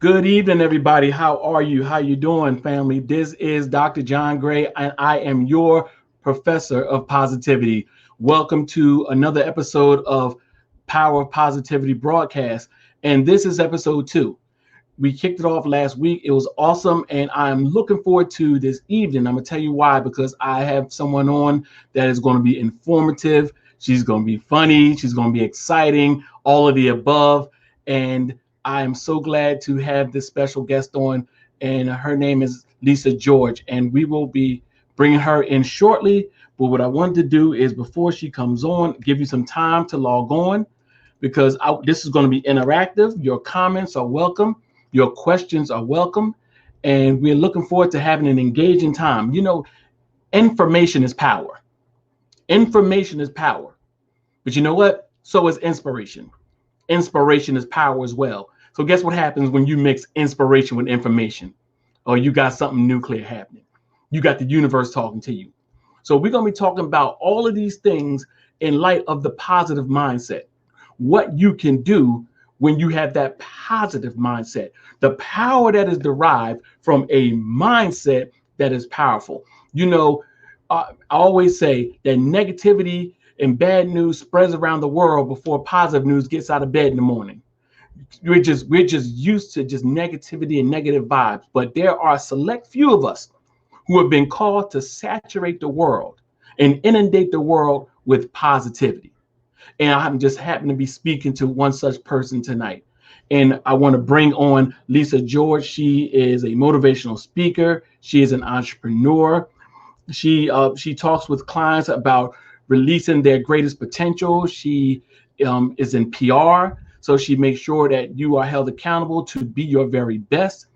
Good evening, everybody. How are you? How you doing, family? This is Dr. John Gray, and I am your professor of positivity. Welcome to another episode of Power of Positivity broadcast, and this is episode 2. We kicked it off last week. It was awesome, and I'm looking forward to this evening. I'm gonna tell you why, because I have someone on that is going to be informative. She's going to be funny. She's going to be exciting. All of the above, and I am so glad to have this special guest on, and her name is Lisa George, and we will be bringing her in shortly. But what I wanted to do is, before she comes on, give you some time to log on, because this is going to be interactive. Your comments are welcome. Your questions are welcome. And we're looking forward to having an engaging time. You know, information is power. Information is power. But you know what? So is inspiration. Inspiration is power as well. So guess what happens when you mix inspiration with information? Or you got something nuclear happening. You got the universe talking to you. So we're going to be talking about all of these things in light of the positive mindset. What you can do when you have that positive mindset. The power that is derived from a mindset that is powerful. You know, I always say that negativity and bad news spreads around the world before positive news gets out of bed in the morning. We're just used to just negativity and negative vibes, but there are a select few of us who have been called to saturate the world and inundate the world with positivity. And I'm just happen to be speaking to one such person tonight. And I want to bring on Lisa George. She is a motivational speaker. She is an entrepreneur. She talks with clients about releasing their greatest potential. She is in PR. So she makes sure that you are held accountable to be your very best.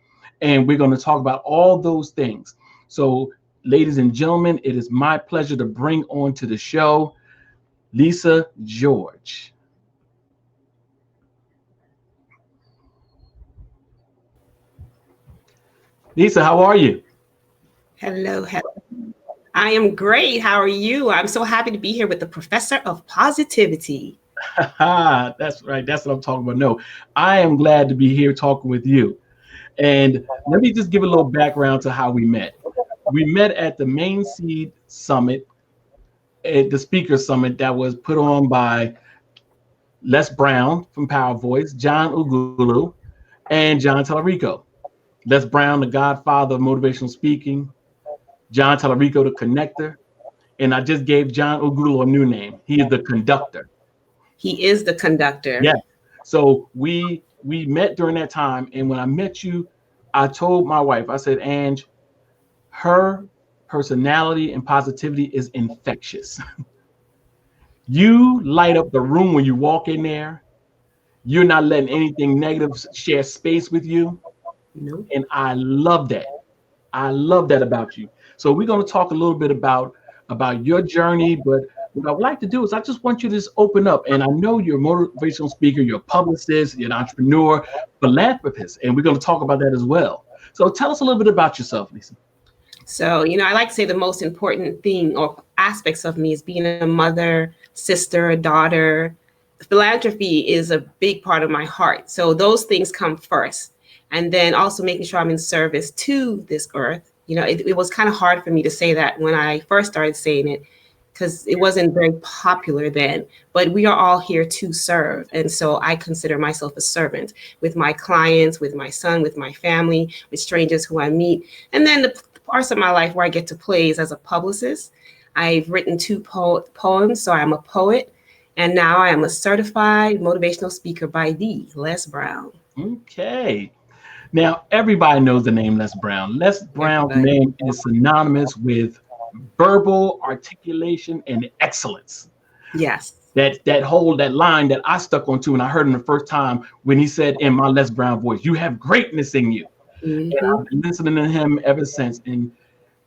And we're going to talk about all those things. So, ladies and gentlemen, it is my pleasure to bring on to the show Lisa George. Lisa, how are you? Hello. I am great. How are you? I'm so happy to be here with the professor of positivity. That's right. That's what I'm talking about. No, I am glad to be here talking with you. And let me just give a little background to how we met. We met at the Main Seed Summit, at the Speaker Summit that was put on by Les Brown from Power Voice, John Ugulu, and John Tallarico. Les Brown, the godfather of motivational speaking, John Tallarico, the connector, and I just gave John Ugulu a new name. He is the conductor. He is the conductor. Yeah. So we met during that time, and when I met you, I told my wife, I said, Ange, her personality and positivity is infectious. You light up the room when you walk in there. You're not letting anything negative share space with you. No. And I love that. I love that about you. So we're going to talk a little bit about your journey, but what I would like to do is I just want you to just open up. And I know you're a motivational speaker, you're a publicist, you're an entrepreneur, philanthropist, and we're going to talk about that as well. So tell us a little bit about yourself, Lisa. So, I like to say the most important thing or aspects of me is being a mother, sister, a daughter. Philanthropy is a big part of my heart. So those things come first. And then also making sure I'm in service to this earth. It was kind of hard for me to say that when I first started saying it, because it wasn't very popular then, but we are all here to serve. And so I consider myself a servant with my clients, with my son, with my family, with strangers who I meet. And then the parts of my life where I get to play is as a publicist. I've written 2 poems, so I'm a poet. And now I am a certified motivational speaker by the Les Brown. Okay. Now, everybody knows the name Les Brown. Les Brown's name is synonymous with verbal articulation and excellence. Yes. That line that I stuck onto when I heard him the first time when he said in my Les Brown voice, you have greatness in you. Mm-hmm. And I've been listening to him ever since. And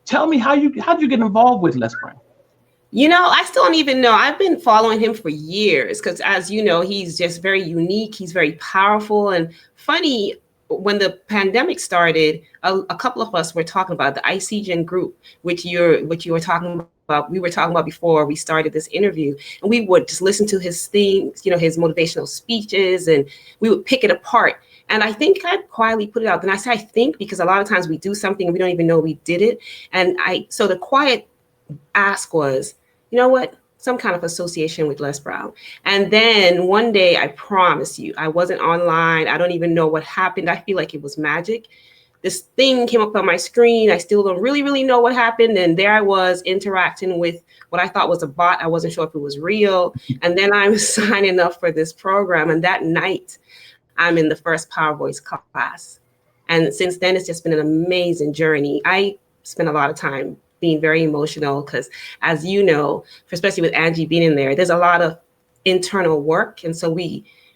tell me, how'd you get involved with Les Brown? I still don't even know. I've been following him for years because, as you know, he's just very unique. He's very powerful and funny. When the pandemic started, a couple of us were talking about the ICGen group, which you were talking about. We were talking about before we started this interview, and we would just listen to his things, his motivational speeches, and we would pick it apart. And I think I quietly put it out. And I say I think because a lot of times we do something and we don't even know we did it. And so the quiet ask was, you know what? Some kind of association with Les Brown. And then one day, I promise you, I wasn't online. I don't even know what happened. I feel like it was magic. This thing came up on my screen. I still don't really know what happened. And there I was interacting with what I thought was a bot. I wasn't sure if it was real. And then I'm signing up for this program. And that night, I'm in the first Power Voice class. And since then, it's just been an amazing journey. I spent a lot of time being very emotional because, as you know, especially with Angie being in there, there's a lot of internal work. And so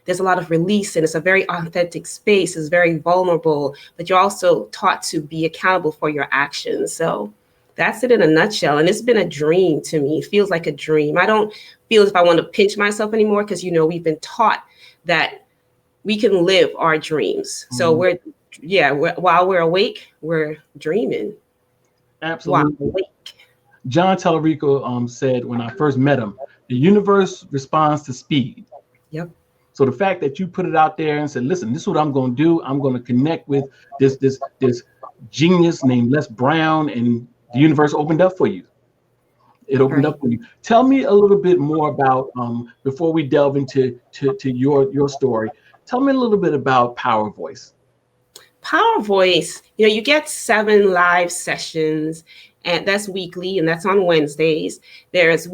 there's a lot of release, and it's a very authentic space. It's very vulnerable, but you're also taught to be accountable for your actions. So that's it in a nutshell. And it's been a dream to me. It feels like a dream. I don't feel as if I want to pinch myself anymore because, we've been taught that we can live our dreams. So while we're awake, we're dreaming. Absolutely. While awake. John Tallarico said when I first met him, the universe responds to speed. Yep. So the fact that you put it out there and said, listen, this is what I'm going to do. I'm going to connect with this genius named Les Brown, and the universe opened up for you. It opened up for you. Tell me a little bit more about, before we delve into your story, tell me a little bit about Power Voice. Power Voice, you get 7 live sessions, and that's weekly, and that's on Wednesdays. It's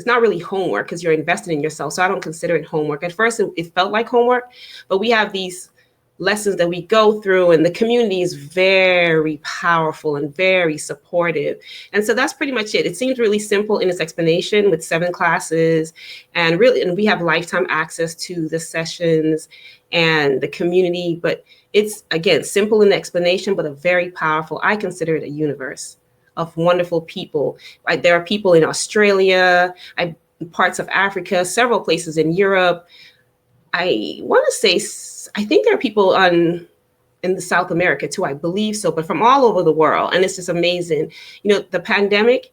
not really homework because you're invested in yourself. So I don't consider it homework. At first, it felt like homework, but we have these lessons that we go through, and the community is very powerful and very supportive. And so that's pretty much it. It seems really simple in its explanation with 7 classes, and we have lifetime access to the sessions and the community. But it's, again, simple in the explanation, but a very powerful. I consider it a universe of wonderful people. There are people in Australia, parts of Africa, several places in Europe. I want to say, I think there are people in the South America too, I believe so, but from all over the world. And it's just amazing. The pandemic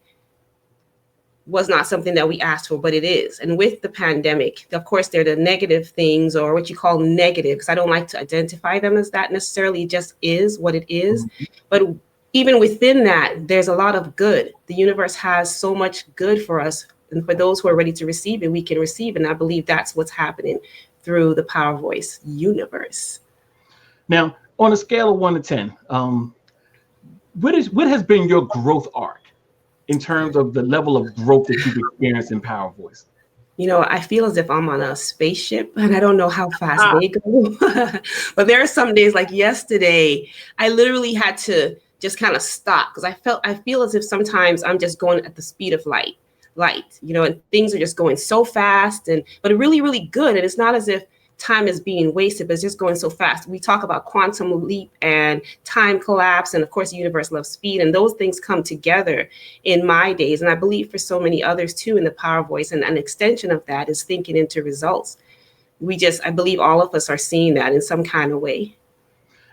was not something that we asked for, but it is. And with the pandemic, of course, there are the negative things, or what you call negative, because I don't like to identify them as that necessarily. It just is what it is. Mm-hmm. But even within that, there's a lot of good. The universe has so much good for us. And for those who are ready to receive it, we can receive it. And I believe that's what's happening through the Power Voice universe. Now, on a scale of 1 to 10, what has been your growth arc in terms of the level of growth that you've experienced in Power Voice? I feel as if I'm on a spaceship, and I don't know how fast they go. But there are some days, like yesterday, I literally had to just kind of stop because I feel as if sometimes I'm just going at the speed of light, and things are just going so fast, but really, really good. And it's not as if time is being wasted, but it's just going so fast. We talk about quantum leap and time collapse. And of course, the universe loves speed, and those things come together in my days. And I believe for so many others too, in the Power Voice, and an extension of that is thinking into results. I believe all of us are seeing that in some kind of way.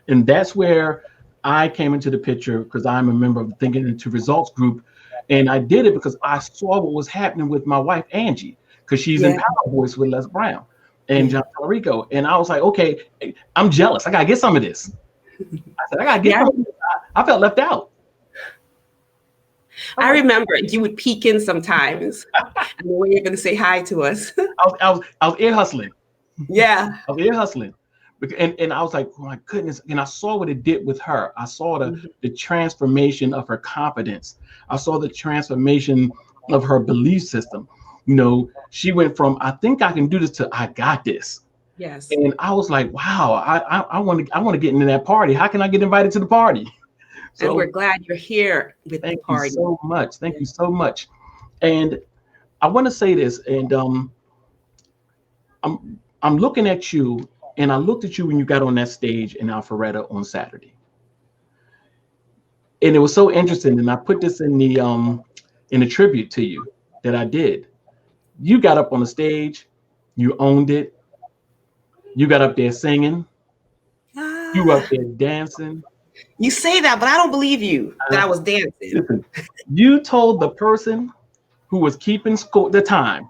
And that's where I came into the picture, because I'm a member of the Thinking Into Results group. And I did it because I saw what was happening with my wife, Angie, because she's in Power Voice with Les Brown and John Tallarico. And I was like, okay, I'm jealous. I got to get some of this. I said, I got to get some of this. I felt left out. I remember you would peek in sometimes and you weren't even to say hi to us. I was ear hustling. Yeah. I was ear hustling. And I was like, oh my goodness. And I saw what it did with her. I saw the transformation of her confidence. I saw the transformation of her belief system. She went from, I think I can do this, to I got this. Yes. And I was like, wow, I want to get into that party. How can I get invited to the party? So, and we're glad you're here with the party. Thank you so much. Thank you so much. And I want to say this, and I'm looking at you. And I looked at you when you got on that stage in Alpharetta on Saturday. And it was so interesting. And I put this in the tribute to you that I did. You got up on the stage, you owned it. You got up there singing. You were up there dancing. You say that, but I don't believe you that I was dancing. Listen, you told the person who was keeping the time,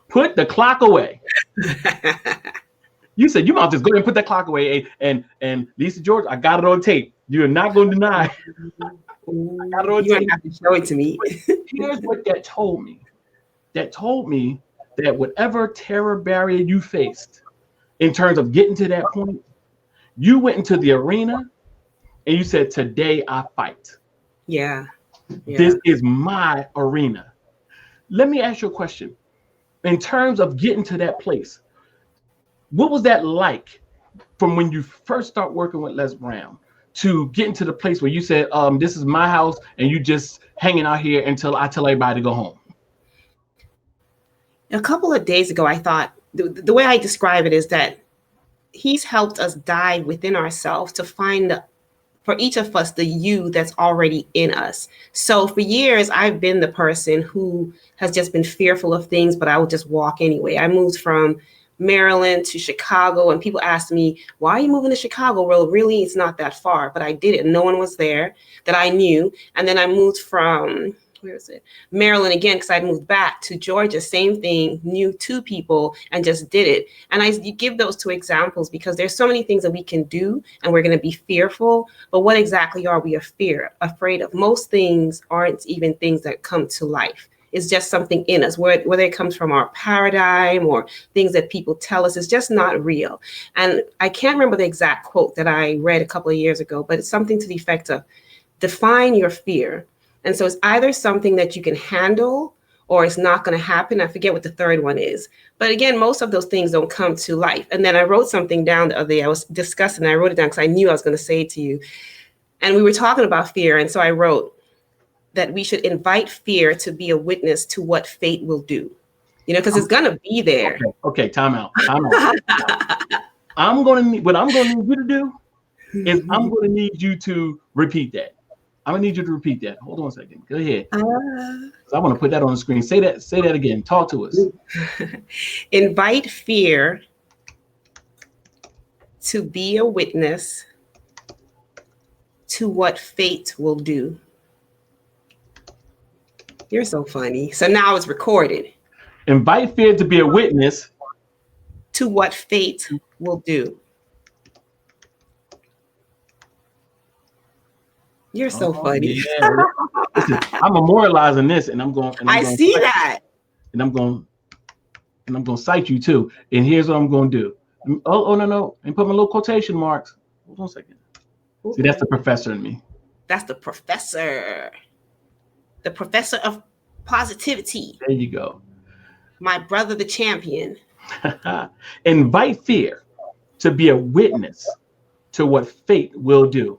put the clock away. You said you might just go ahead and put that clock away. And Lisa George, I got it on tape. You're not going to deny. I got it on tape. You have to show it to me. Here's what that told me. That told me that whatever terror barrier you faced in terms of getting to that point, you went into the arena and you said, today I fight. Yeah. This is my arena. Let me ask you a question. In terms of getting to that place, what was that like from when you first start working with Les Brown to getting to the place where you said, this is my house and you just hanging out here until I tell everybody to go home? A couple of days ago, I thought the way I describe it is that he's helped us dive within ourselves to find for each of us the you that's already in us. So for years, I've been the person who has just been fearful of things, but I would just walk anyway. I moved from Maryland to Chicago, and people asked me, why are you moving to Chicago? Well, really, it's not that far, but I did it. No one was there that I knew. And then I moved from, Maryland again, because I moved back to Georgia, same thing, knew two people and just did it. And you give those two examples because there's so many things that we can do and we're going to be fearful. But what exactly are we afraid of? Most things aren't even things that come to life. It's just something in us, whether it comes from our paradigm or things that people tell us, it's just not real. And I can't remember the exact quote that I read a couple of years ago, but it's something to the effect of define your fear. And so it's either something that you can handle or it's not going to happen. I forget what the third one is. But again, most of those things don't come to life. And then I wrote something down the other day. I was discussing, I wrote it down because I knew I was going to say it to you. And we were talking about fear. And so I wrote that we should invite fear to be a witness to what fate will do. Because it's going to be there. Okay, time out. What I'm going to need you to do is I'm going to need you to repeat that. I'm gonna need you to repeat that. Hold on a second. Go ahead. I want to put that on the screen. Say that again. Talk to us. Invite fear to be a witness to what fate will do. You're so funny. So now it's recorded. Invite fear to be a witness to what fate will do. You're so funny. Yeah. Listen, I'm memorializing this, and I'm going. I see that. And I'm going to cite you too. And here's what I'm going to do. Oh no! And put my little quotation marks. Hold on a second. Ooh. See, that's the professor in me. That's the professor. The professor of positivity. There you go. My brother, the champion. Invite fear to be a witness to what fate will do.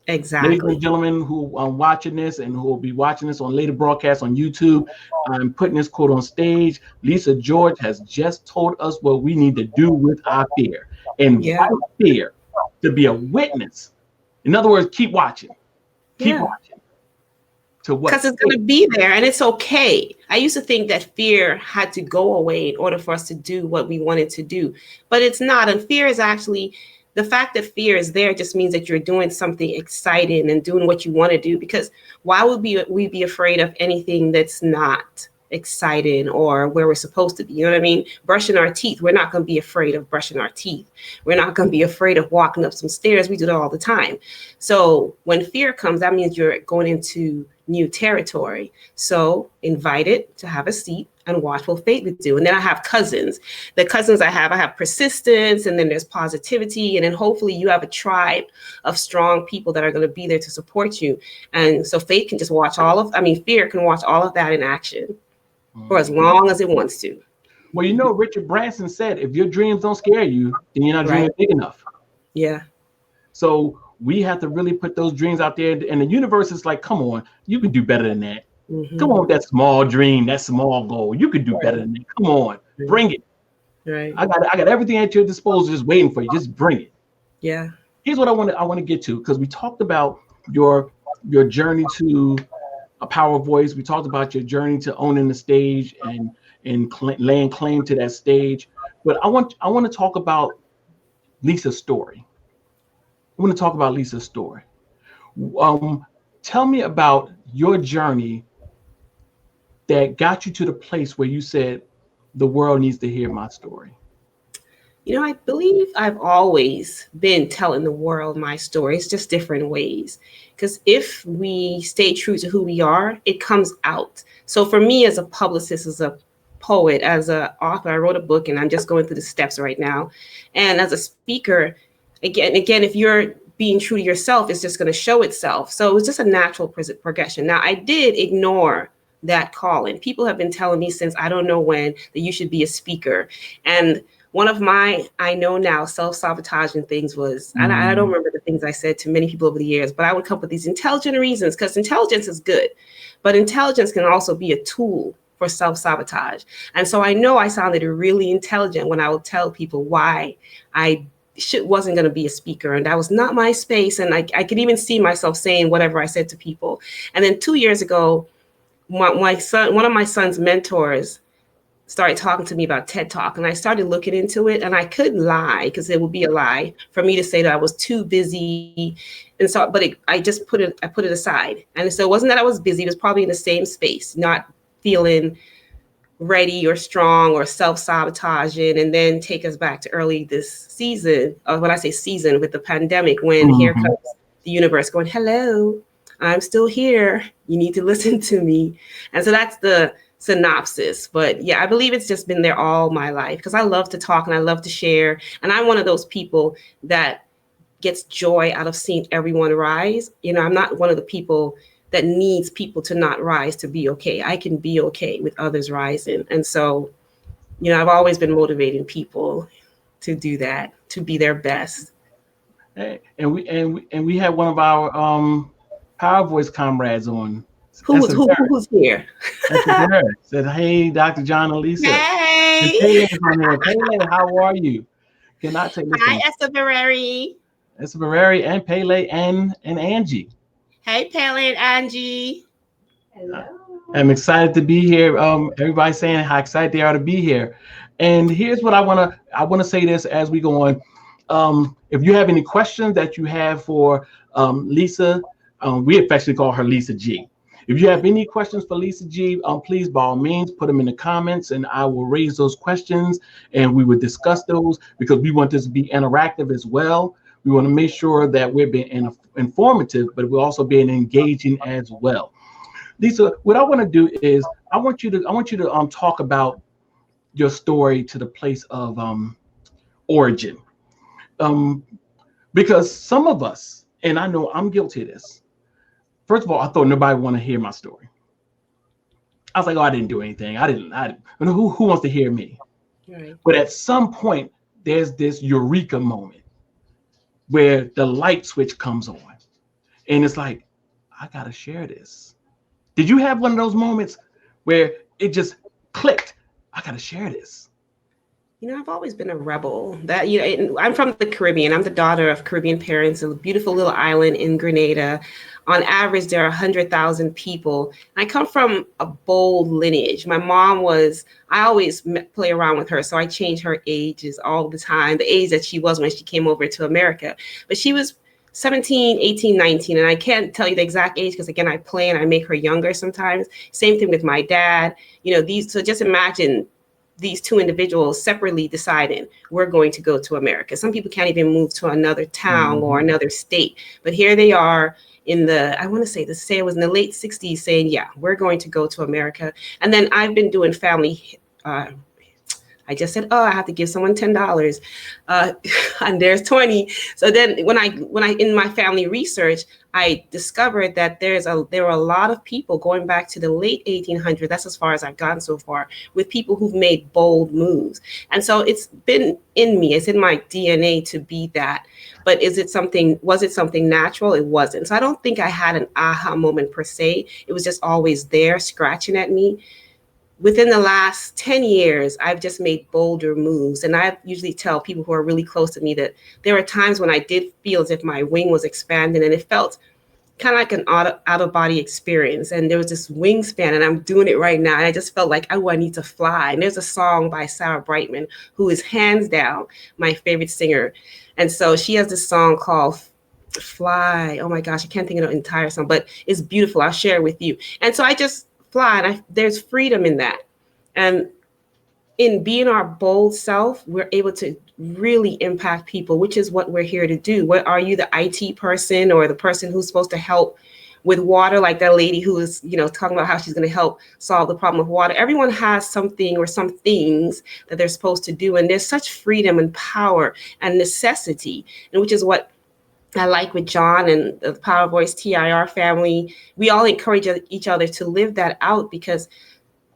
Exactly. Ladies and gentlemen who are watching this and who will be watching this on later broadcasts on YouTube, I'm putting this quote on stage. Lisa George has just told us what we need to do with our fear. Invite fear to be a witness. In other words, keep watching. Keep watching. To what? Because it's going to be there and it's okay. I used to think that fear had to go away in order for us to do what we wanted to do. But it's not. And fear is actually... The fact that fear is there just means that you're doing something exciting and doing what you want to do, because why would we be afraid of anything that's not exciting or where we're supposed to be? You know what I mean? Brushing our teeth. We're not going to be afraid of brushing our teeth. We're not going to be afraid of walking up some stairs. We do that all the time. So when fear comes, that means you're going into new territory. So invite it to have a seat and watch what fate would do. And then I have cousins. The cousins I have persistence, and then there's positivity. And then hopefully you have a tribe of strong people that are going to be there to support you. And so fate can just fear can watch all of that in action for as long as it wants to. Well, Richard Branson said, if your dreams don't scare you, then you're not dreaming big enough. Yeah. So we have to really put those dreams out there. And the universe is like, come on, you can do better than that. Mm-hmm. Come on with that small dream, that small goal. You can do better than that. Come on, bring it. Right. I got everything at your disposal, just waiting for you. Just bring it. Yeah. Here's what I want to get to, because we talked about your journey to a power voice. We talked about your journey to owning the stage and laying claim to that stage. But I want to talk about Lisa's story. I want to talk about Lisa's story. Tell me about your journey that got you to the place where you said, the world needs to hear my story. You know, I believe I've always been telling the world my story. It's just different ways. Because if we stay true to who we are, it comes out. So for me, as a publicist, as a poet, as an author, I wrote a book and I'm just going through the steps right now. And as a speaker, again, if you're being true to yourself, it's just going to show itself. So it was just a natural progression. Now, I did ignore that calling. People have been telling me since I don't know when that you should be a speaker. And one of my, I know now, self-sabotaging things was, and I don't remember the things I said to many people over the years, but I would come up with these intelligent reasons because intelligence is good, but intelligence can also be a tool for self-sabotage. And so I know I sounded really intelligent when I would tell people why I wasn't going to be a speaker, and that was not my space. And I could even see myself saying whatever I said to people. And then 2 years ago, my son, one of my son's mentors, started talking to me about TED Talk, and I started looking into it, and I couldn't lie because it would be a lie for me to say that I was too busy. And so, but I just put it aside. And so it wasn't that I was busy, it was probably in the same space, not feeling ready or strong or self-sabotaging. And then take us back to early this season, or when I say season, with the pandemic, when here comes the universe going, hello, I'm still here. You need to listen to me. And so that's the synopsis. But yeah, I believe it's just been there all my life because I love to talk and I love to share. And I'm one of those people that gets joy out of seeing everyone rise. You know, I'm not one of the people that needs people to not rise to be okay. I can be okay with others rising. And so, you know, I've always been motivating people to do that, to be their best. Hey, and we had one of our Power Voice comrades on. Who's here? Said, hey, Dr. John and Lisa. Hey. And Pele on here. Pele, how are you? Cannot take this. Hi, Esther Barreri. Esther Barreri and Pele and Angie. Hey, Pele and Angie. Hello. I'm excited to be here. Everybody's saying how excited they are to be here. And here's what I want to say this as we go on. If you have any questions that you have for Lisa, we affectionately call her Lisa G. If you have any questions for Lisa G, please, by all means, put them in the comments and I will raise those questions and we will discuss those because we want this to be interactive as well. We want to make sure that we're being informative, but we're also being engaging as well. Lisa, what I want to do is I want you to talk about your story to the place of origin. Because some of us, and I know I'm guilty of this. First of all, I thought nobody want to hear my story. I was like, oh, I didn't do anything. Who wants to hear me? Right. But at some point, there's this eureka moment where the light switch comes on. And it's like, I got to share this. Did you have one of those moments where it just clicked? I got to share this. You know, I've always been a rebel. That, you know, I'm from the Caribbean. I'm the daughter of Caribbean parents, a beautiful little island in Grenada. On average, there are 100,000 people. I come from a bold lineage. My mom was, I always play around with her, so I change her ages all the time, the age that she was when she came over to America. But she was 17, 18, 19, and I can't tell you the exact age because, again, I play and I make her younger sometimes. Same thing with my dad. You know, so just imagine these two individuals separately deciding we're going to go to America. Some people can't even move to another town or another state, but here they are in the, I want to say it was in the late 60s saying, yeah, we're going to go to America. And then I've been doing family, I just said, oh, I have to give someone $10 and there's 20. So then when I in my family research, I discovered that there were a lot of people going back to the late 1800s. That's as far as I've gotten so far, with people who've made bold moves. And so it's been in me. It's in my DNA to be that. But was it something natural? It wasn't. So I don't think I had an aha moment per se. It was just always there scratching at me. Within the last 10 years, I've just made bolder moves. And I usually tell people who are really close to me that there are times when I did feel as if my wing was expanding and it felt kind of like an out-of-body experience. And there was this wingspan and I'm doing it right now. And I just felt like, oh, I need to fly. And there's a song by Sarah Brightman, who is hands down my favorite singer. And so she has this song called Fly. Oh my gosh, I can't think of the entire song, but it's beautiful. I'll share it with you. And so I just fly, and there's freedom in that. And in being our bold self, we're able to really impact people, which is what we're here to do. What are you, the IT person or the person who's supposed to help with water, like that lady who is, talking about how she's going to help solve the problem of water? Everyone has something or some things that they're supposed to do. And there's such freedom and power and necessity, and which is what I like with John and the Power Voice TIR family. We all encourage each other to live that out, because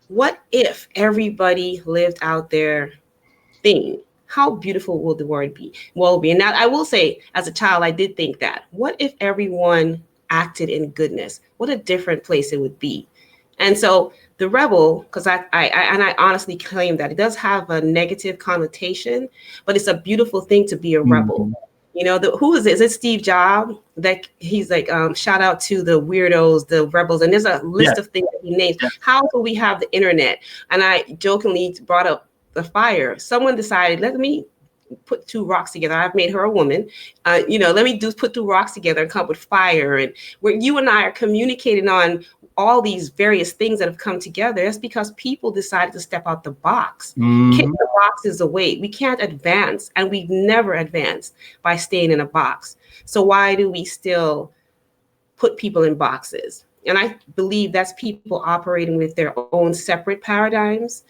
what if everybody lived out their thing? How beautiful will the world be? And now I will say, as a child, I did think that. What if everyone acted in goodness? What a different place it would be. And so the rebel, because I honestly claim that it does have a negative connotation, but it's a beautiful thing to be a rebel. Who is it? Is it Steve Jobs? That he's like, shout out to the weirdos, the rebels. And there's a list of things that he names. How will we have the internet? And I jokingly brought up the fire. Someone decided, let me put two rocks together. I've made her a woman. Let me put two rocks together and come up with fire. And where you and I are communicating on all these various things that have come together, that's because people decided to step out the box. Kick the boxes away. We can't advance, and we've never advanced by staying in a box. So why do we still put people in boxes? And I believe that's people operating with their own separate paradigms.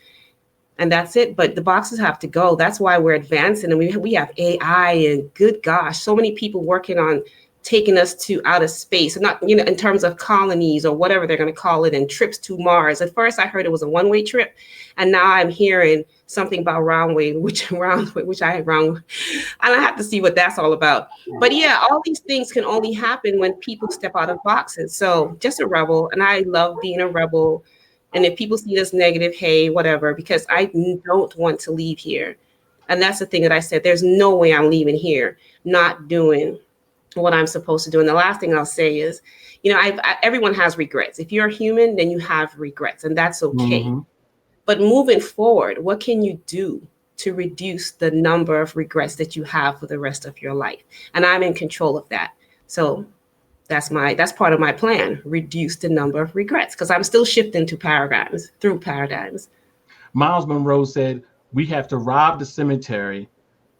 And that's it. But the boxes have to go. That's why we're advancing. And we have AI, and good gosh, so many people working on taking us to outer space, and not, in terms of colonies or whatever they're going to call it, and trips to Mars. At first I heard it was a one-way trip, and now I'm hearing something about roundway, and I have to see what that's all about. But yeah, all these things can only happen when people step out of boxes. So just a rebel, and I love being a rebel. And if people see this negative, hey, whatever, because I don't want to leave here. And that's the thing that I said, there's no way I'm leaving here not doing what I'm supposed to do. And the last thing I'll say is, everyone has regrets. If you're human, then you have regrets, and that's okay. But moving forward, what can you do to reduce the number of regrets that you have for the rest of your life? And I'm in control of that. So that's part of my plan, reduce the number of regrets, because I'm still shifting through paradigms. Miles Monroe said, we have to rob the cemetery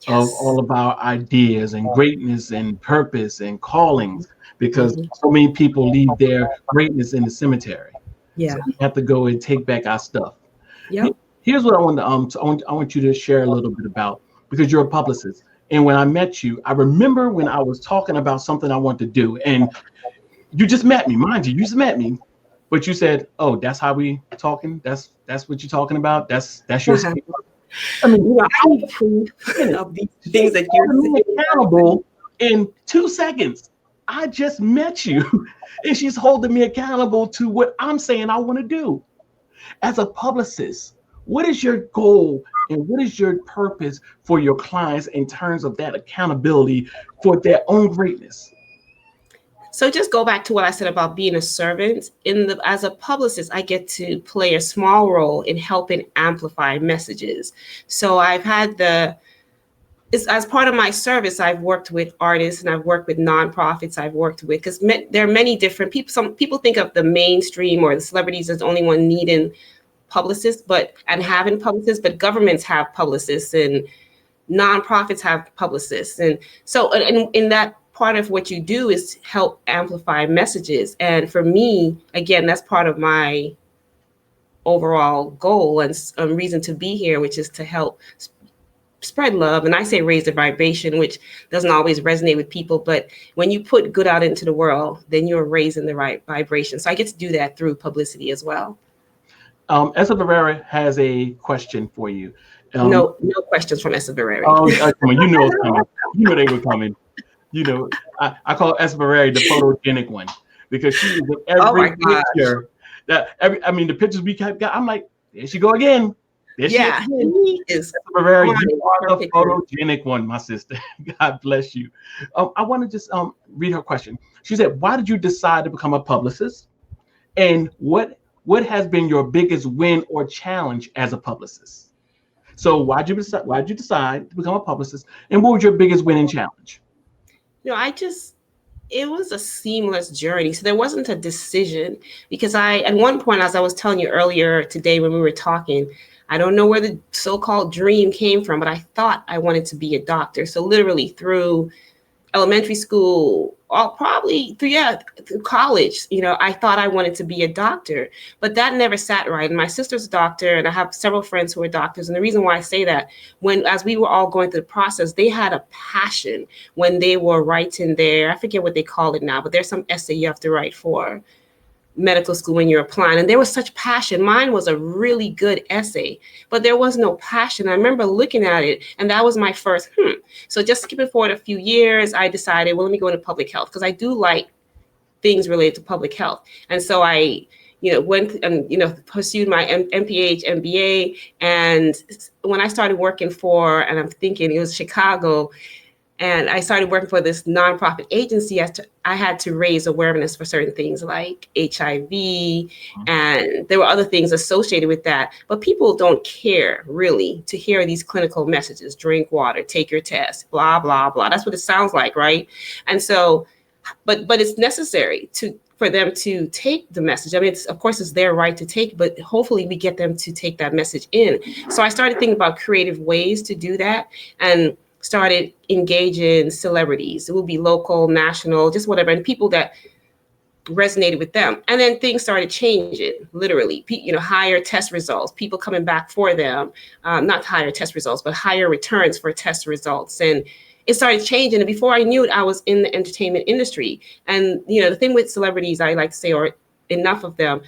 of all of our ideas and greatness and purpose and callings, because so many people leave their greatness in the cemetery. Yeah. So we have to go and take back our stuff. Here's what I want you to share a little bit about, because you're a publicist. And when I met you, I remember when I was talking about something I want to do, and you just met me, mind you, but you said, "Oh, that's how we talking. That's what you're talking about. That's your." I mean, I need proof of these things that you're accountable in 2 seconds. I just met you, and she's holding me accountable to what I'm saying I want to do. As a publicist, what is your goal and what is your purpose for your clients in terms of that accountability for their own greatness? So just go back to what I said about being a servant. As a publicist, I get to play a small role in helping amplify messages. So I've had as part of my service, I've worked with artists and I've worked with nonprofits. Because there are many different people. Some people think of the mainstream or the celebrities as the only one needing publicists, and having publicists, but governments have publicists and nonprofits have publicists. And so in that part of what you do is help amplify messages. And for me, again, that's part of my overall goal and reason to be here, which is to help spread love. And I say raise the vibration, which doesn't always resonate with people. But when you put good out into the world, then you're raising the right vibration. So I get to do that through publicity as well. Essa Barrera has a question for you. No questions from Essa Barrera. Come on, you know it's coming. You know they were coming. I call Essa Barrera the photogenic one, because she is in every picture. The pictures we got, I'm like, there she go again. There she is. Essa Barrera, you are the photogenic one, my sister. God bless you. I want to just read her question. She said, why did you decide to become a publicist? And what has been your biggest win or challenge as a publicist? So why'd you decide to become a publicist, and what was your biggest win and challenge? it was a seamless journey. So there wasn't a decision, because at one point, as I was telling you earlier today when we were talking, I don't know where the so-called dream came from, but I thought I wanted to be a doctor. So literally through elementary school, probably through college, I thought I wanted to be a doctor, but that never sat right. And my sister's a doctor, and I have several friends who are doctors. And the reason why I say that, as we were all going through the process, they had a passion when they were writing I forget what they call it now, but there's some essay you have to write for medical school when you're applying, and there was such passion. Mine was a really good essay, but there was no passion. I remember looking at it, and that was my first So just skipping forward a few years, I decided, well, let me go into public health, because I do like things related to public health. And so I went and pursued my MPH MBA. And when I started working and I'm thinking it was Chicago, and I started working for this nonprofit agency, I had to raise awareness for certain things like HIV, and there were other things associated with that. But people don't care really to hear these clinical messages: drink water, take your test, blah, blah, blah. That's what it sounds like, right? And so, but it's necessary for them to take the message. I mean, of course, it's their right to take, but hopefully we get them to take that message in. So I started thinking about creative ways to do that, and started engaging celebrities. It would be local, national, just whatever, and people that resonated with them. And then things started changing, literally. Higher test results, people coming back for them, not higher test results, but higher returns for test results. And it started changing. And before I knew it, I was in the entertainment industry. And, the thing with celebrities, I like to say, or enough of them,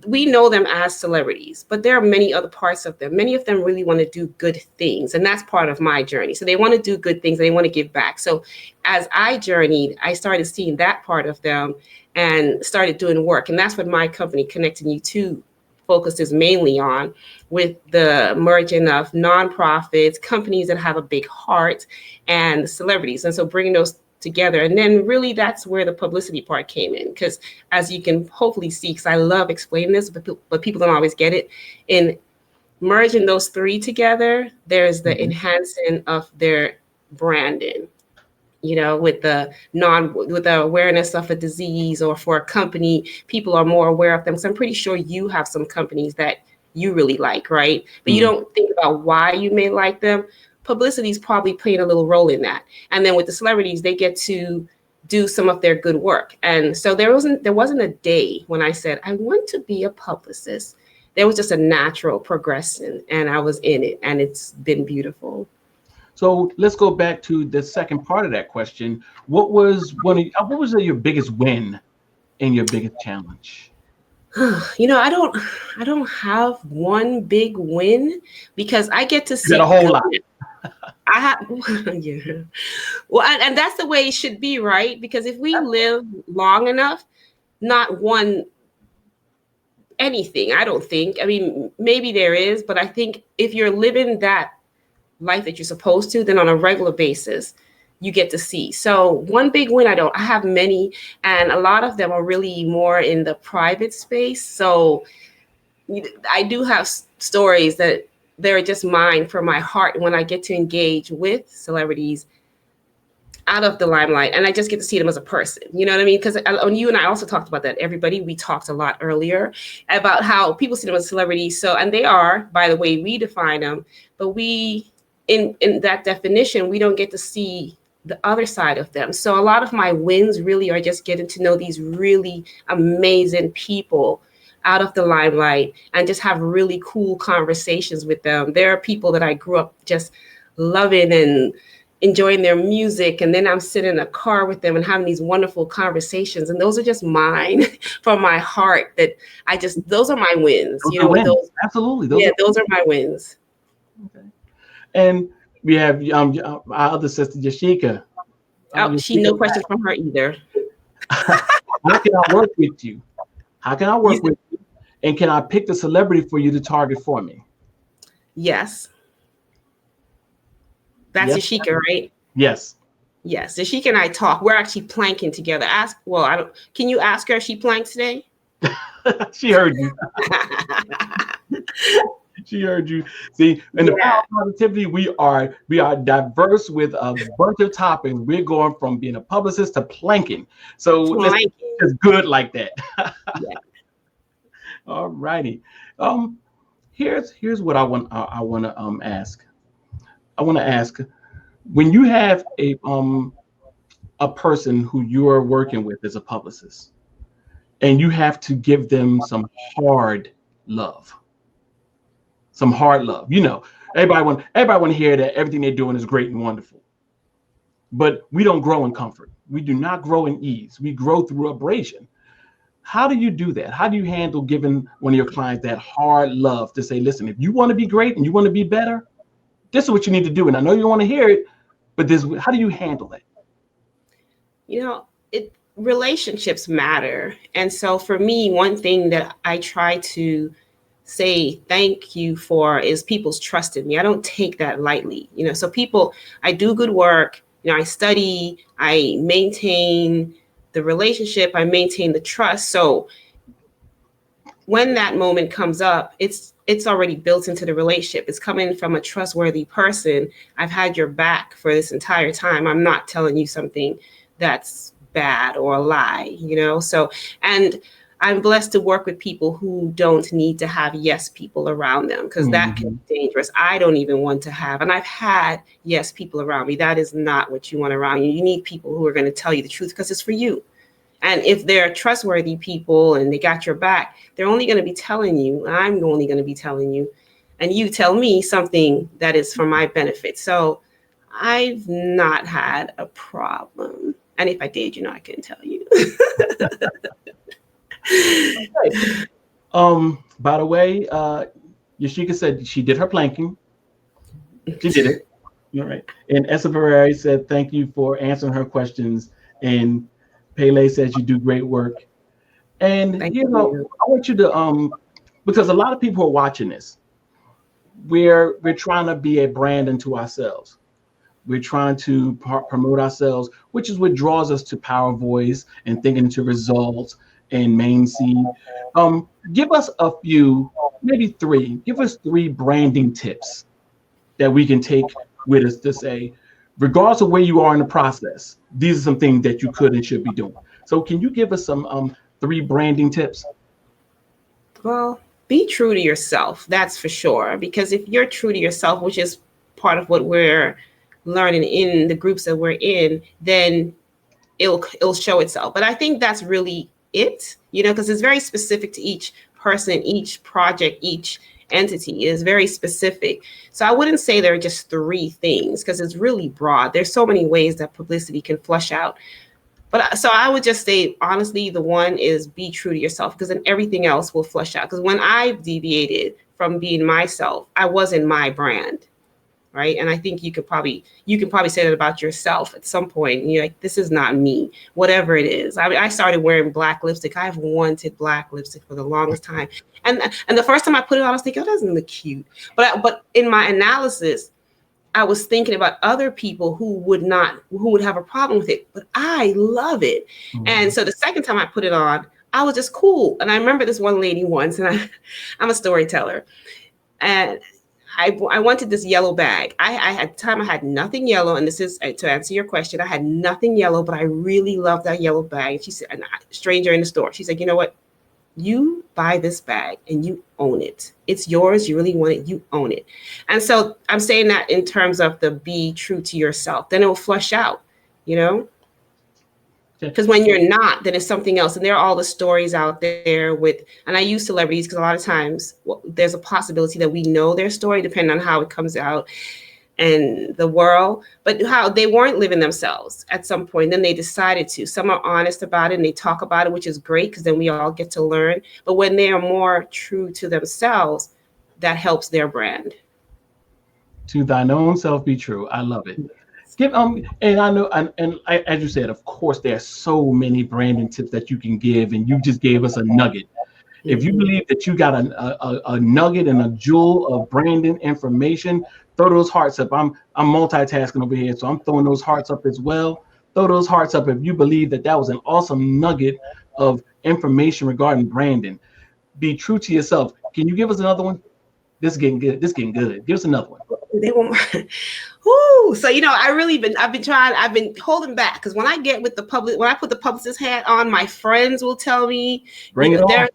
we know them as celebrities, but there are many other parts of them. Many of them really want to do good things. And that's part of my journey. So they want to do good things. They want to give back. So as I journeyed, I started seeing that part of them and started doing work. And that's what my company, Connecting You To, focuses mainly on, with the merging of nonprofits, companies that have a big heart, and celebrities. And so bringing those together. And then really that's where the publicity part came in, because as you can hopefully see, because I love explaining this, but people don't always get it, in merging those three together, there's the enhancing of their branding, with the awareness of a disease, or for a company, people are more aware of them. So I'm pretty sure you have some companies that you really like, right? But you don't think about why you may like them. Publicity is probably playing a little role in that. And then with the celebrities, they get to do some of their good work. And so there wasn't a day when I said, I want to be a publicist. There was just a natural progression, and I was in it, and it's been beautiful. So let's go back to the second part of that question. What was your biggest win and your biggest challenge? I don't have one big win, because I get to see a whole lot. I have, yeah. Well, and that's the way it should be, right? Because if we live long enough, not one anything, I don't think. I mean, maybe there is, but I think if you're living that life that you're supposed to, then on a regular basis, you get to see. So one big win, I have many, and a lot of them are really more in the private space. So I do have stories that they're just mine for my heart when I get to engage with celebrities out of the limelight, and I just get to see them as a person. You know what I mean? Because you and I also talked about that. We talked a lot earlier about how people see them as celebrities. So, and they are, by the way we define them, but we, in that definition, we don't get to see the other side of them. So a lot of my wins really are just getting to know these really amazing people out of the limelight, and just have really cool conversations with them. There are people that I grew up just loving and enjoying their music, and then I'm sitting in a car with them and having these wonderful conversations, and those are just mine from my heart. Those are my wins. Those absolutely. Those are my wins. Okay. And we have our other sister, Yashika. No questions from her either. How can I work with you? How can I work with you? And can I pick the celebrity for you to target for me? Yes. That's Yashika, right? Yes. Yes. Yashika and I talk. We're actually planking together. Can you ask her if she planked today? She heard you. She heard you. See, in the power of positivity, we are diverse with a bunch of topics. We're going from being a publicist to planking. So let's just good like that. Yeah. All righty. Here's what I want to ask. I want to ask, when you have a person who you're working with as a publicist, and you have to give them some hard love. Some hard love. You know, everybody want to hear that everything they're doing is great and wonderful. But we don't grow in comfort. We do not grow in ease. We grow through abrasion. How do you do that? How do you handle giving one of your clients that hard love to say, listen, if you want to be great and you want to be better, this is what you need to do. And I know you don't want to hear it, but how do you handle that? You know, relationships matter. And so for me, one thing that I try to say thank you for is people's trust in me. I don't take that lightly. You know, so I do good work. You know, I study, I maintain the relationship, I maintain the trust. So when that moment comes up, it's already built into the relationship. It's coming from a trustworthy person. I've had your back for this entire time. I'm not telling you something that's bad or a lie, you know? So, and I'm blessed to work with people who don't need to have yes people around them, because that can be dangerous. I don't even want to have, and I've had yes people around me. That is not what you want around you. You need people who are going to tell you the truth because it's for you. And if they're trustworthy people and they got your back, they're only going to be telling you, and I'm only going to be telling you, and you tell me something that is for my benefit. So I've not had a problem. And if I did, you know, I couldn't tell you. By the way, Yashika said she did her planking. She did it. All right. And Essa Ferrari said, thank you for answering her questions. And Pele says you do great work. And Thank you know, I want you to because a lot of people are watching this. We're trying to be a brand unto ourselves. We're trying to promote ourselves, which is what draws us to Power Voice and thinking into results and Main Seed. Give us a few, maybe three. Give us 3 branding tips that we can take with us to say, regardless of where you are in the process, these are some things that you could and should be doing. So can you give us some 3 branding tips? Well, be true to yourself. That's for sure. Because if you're true to yourself, which is part of what we're learning in the groups that we're in, then it'll show itself. But I think that's really it, you know, because it's very specific to each person, each project, each entity is very specific. So I wouldn't say there are just 3 things, because it's really broad. There's so many ways that publicity can flush out. But so I would just say, honestly, the one is be true to yourself, because then everything else will flush out. Because when I deviated from being myself, I wasn't my brand. Right. And I think you can probably say that about yourself at some point. And you're like, this is not me, whatever it is. I mean, I started wearing black lipstick. I've wanted black lipstick for the longest time. And the first time I put it on, I was thinking, oh, that doesn't look cute. But in my analysis, I was thinking about other people who would have a problem with it. But I love it. Mm-hmm. And so the second time I put it on, I was just cool. And I remember this one lady once, and I'm a storyteller. And I wanted this yellow bag. I had nothing yellow, and this is to answer your question. I had nothing yellow, but I really loved that yellow bag. She said, stranger in the store, she said, you know what? You buy this bag and you own it. It's yours. You really want it. You own it. And so I'm saying that in terms of the be true to yourself. Then it will flush out, you know? Because when you're not, then it's something else. And there are all the stories out there and I use celebrities because a lot of times there's a possibility that we know their story, depending on how it comes out in the world, but how they weren't living themselves at some point. Then they decided to. Some are honest about it and they talk about it, which is great because then we all get to learn. But when they are more true to themselves, that helps their brand. To thine own self be true. I love it. And I know, and as you said, of course, there are so many branding tips that you can give, and you just gave us a nugget. Mm-hmm. If you believe that you got a nugget and a jewel of branding information, throw those hearts up. I'm multitasking over here, so I'm throwing those hearts up as well. Throw those hearts up if you believe that was an awesome nugget of information regarding branding. Be true to yourself. Can you give us another one? This is getting good. This is getting good. Give us another one. They want Ooh, so I've been holding back because when I get with when I put the publicist hat on, my friends will tell me, Bring it on.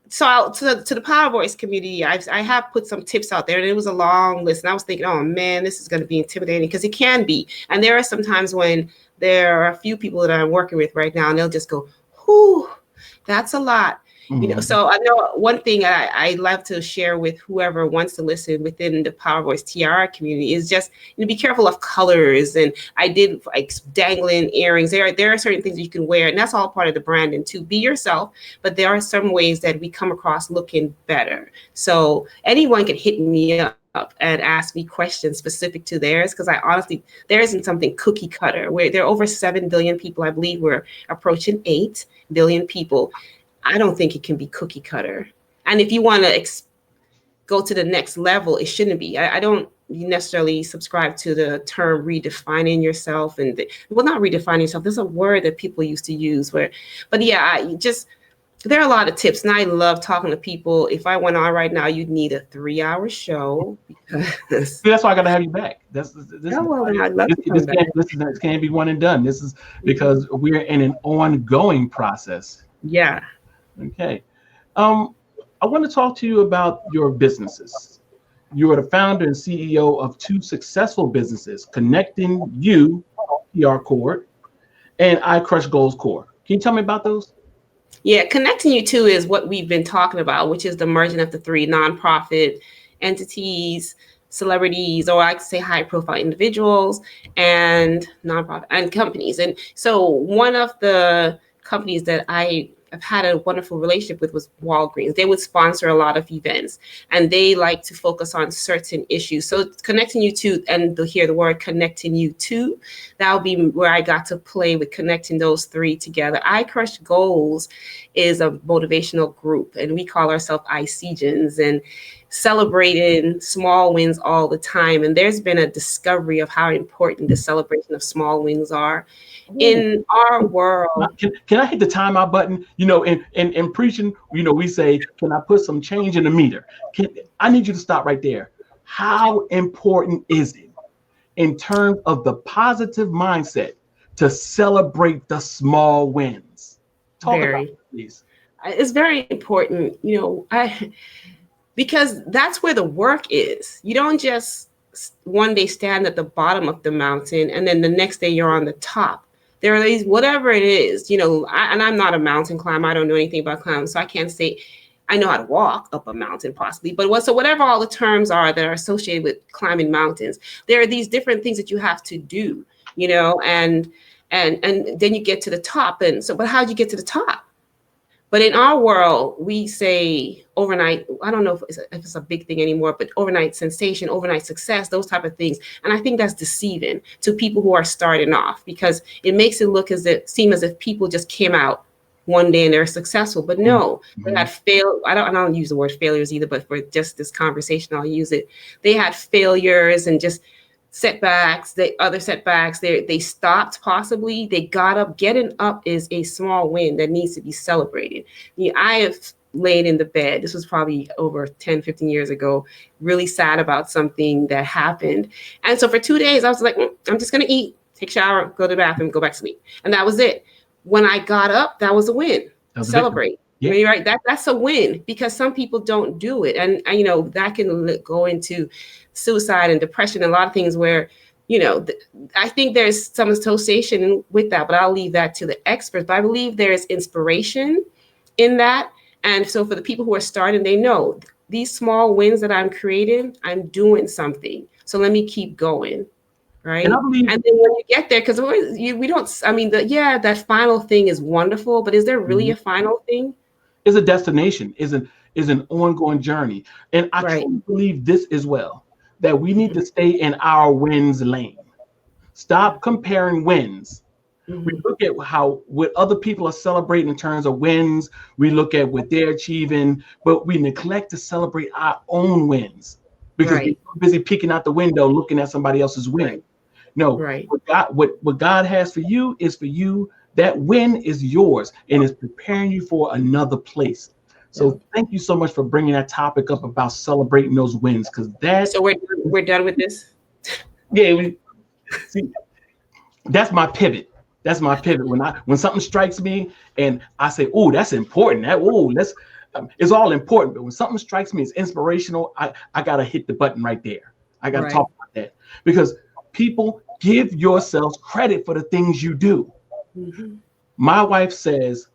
To the Power Voice community, I have put some tips out there, and it was a long list. And I was thinking, oh man, this is going to be intimidating, because it can be. And there are some times when there are a few people that I'm working with right now, and they'll just go, whew, that's a lot. So I know one thing I love to share with whoever wants to listen within the Power Voice TR community is just be careful of colors. And I did like dangling earrings. There are certain things you can wear, and that's all part of the branding too. Be yourself, but there are some ways that we come across looking better. So anyone can hit me up and ask me questions specific to theirs, because I honestly, there isn't something cookie cutter. Where there are over 7 billion people. I believe we're approaching 8 billion people. I don't think it can be cookie cutter. And if you want to go to the next level, it shouldn't be. I don't necessarily subscribe to the term redefining yourself. And not redefining yourself. There's a word that people used to use there are a lot of tips. And I love talking to people. If I went on right now, you'd need a 3-hour show. Because that's why I got to have you back. This can't be one and done. This is because we're in an ongoing process. Yeah. Okay. I want to talk to you about your businesses. You are the founder and CEO of 2 successful businesses, Connecting You, PR Core, and I Crush Goals Core. Can you tell me about those? Yeah, Connecting You 2 is what we've been talking about, which is the merging of the 3 nonprofit entities, celebrities, or I could say high profile individuals, and nonprofit and companies. And so one of the companies that I've had a wonderful relationship with was Walgreens. They would sponsor a lot of events, and they like to focus on certain issues. So Connecting You To, and they'll hear the word Connecting You To, that'll be where I got to play with connecting those 3 together. I Crush Goals is a motivational group, and we call ourselves ICGens, and celebrating small wins all the time. And there's been a discovery of how important the celebration of small wins are in our world. Can I hit the timeout button? In preaching, we say, can I put some change in the meter? I need you to stop right there. How important is it in terms of the positive mindset to celebrate the small wins? Talk about it, please. It's very important, because that's where the work is. You don't just one day stand at the bottom of the mountain and then the next day you're on the top. There are these, whatever it is, and I'm not a mountain climber. I don't know anything about climbing, so I can't say I know how to walk up a mountain possibly. But whatever all the terms are that are associated with climbing mountains, there are these different things that you have to do, and then you get to the top. And so, but how'd you get to the top? But in our world, we say overnight, I don't know if it's a big thing anymore, but overnight sensation, overnight success, those type of things. And I think that's deceiving to people who are starting off, because it makes it seem as if people just came out one day and they're successful. But no, they had failed. I don't use the word failures either, but for just this conversation, I'll use it. They had failures and just setbacks, they stopped possibly, they got up. Getting up is a small win that needs to be celebrated. I have laid in the bed, this was probably over 10, 15 years ago, really sad about something that happened. And so for 2 days, I was like, I'm just going to eat, take a shower, go to the bathroom, go back to sleep. And that was it. When I got up, that was a win. Celebrate. Yeah. Right. That's a win, because some people don't do it. And that can go into suicide and depression and a lot of things where, I think there's some association with that, but I'll leave that to the experts. But I believe there's inspiration in that. And so for the people who are starting, they know these small wins that I'm creating, I'm doing something. So let me keep going. Right. And then when you get there, because we don't, that final thing is wonderful, but is there really a final thing? Is a destination, is an ongoing journey. And I truly believe this as well, that we need to stay in our wins lane. Stop comparing wins. We look at what other people are celebrating in terms of wins. We look at what they're achieving, but we neglect to celebrate our own wins because we're busy peeking out the window looking at somebody else's win. No, what God has for you is for you. That win is yours and is preparing you for another place. So Yeah. thank you so much for bringing that topic up about celebrating those wins, because that, So we're done with this. yeah, see, that's my pivot. That's my pivot. When something strikes me and I say, "Oh, that's important." It's all important. But when something strikes me, it's inspirational. I gotta hit the button right there. I gotta Right. talk about that, because people, give yourselves credit for the things you do. Hmm. My wife says,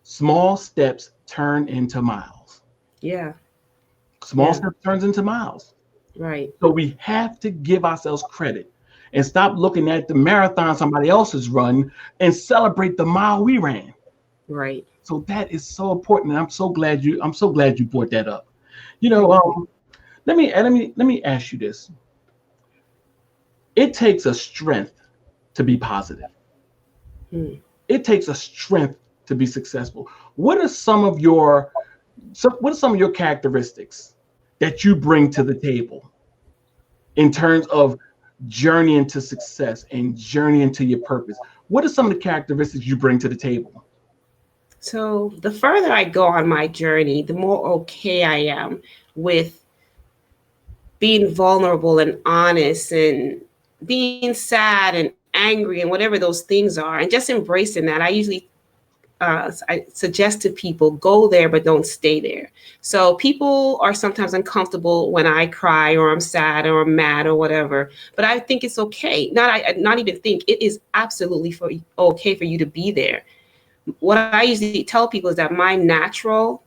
"Small steps turn into miles." Yeah. Small Yeah. steps turns into miles. Right. So we have to give ourselves credit and stop looking at the marathon somebody else has run and celebrate the mile we ran. Right. So that is so important, and I'm so glad you brought that up. You know, Thank you. let me ask you this. It takes a strength to be positive. Hmm. It takes a strength to be successful. What are some of your characteristics that you bring to the table in terms of journeying to success and journeying to your purpose? What are some of the characteristics you bring to the table? So the further I go on my journey, the more okay I am with being vulnerable and honest and being sad and angry and whatever those things are, and just embracing that. I suggest to people, go there, but don't stay there. So people are sometimes uncomfortable when I cry or I'm sad or I'm mad or whatever. But I think it's okay. Not even think, it is absolutely okay for you to be there. What I usually tell people is that my natural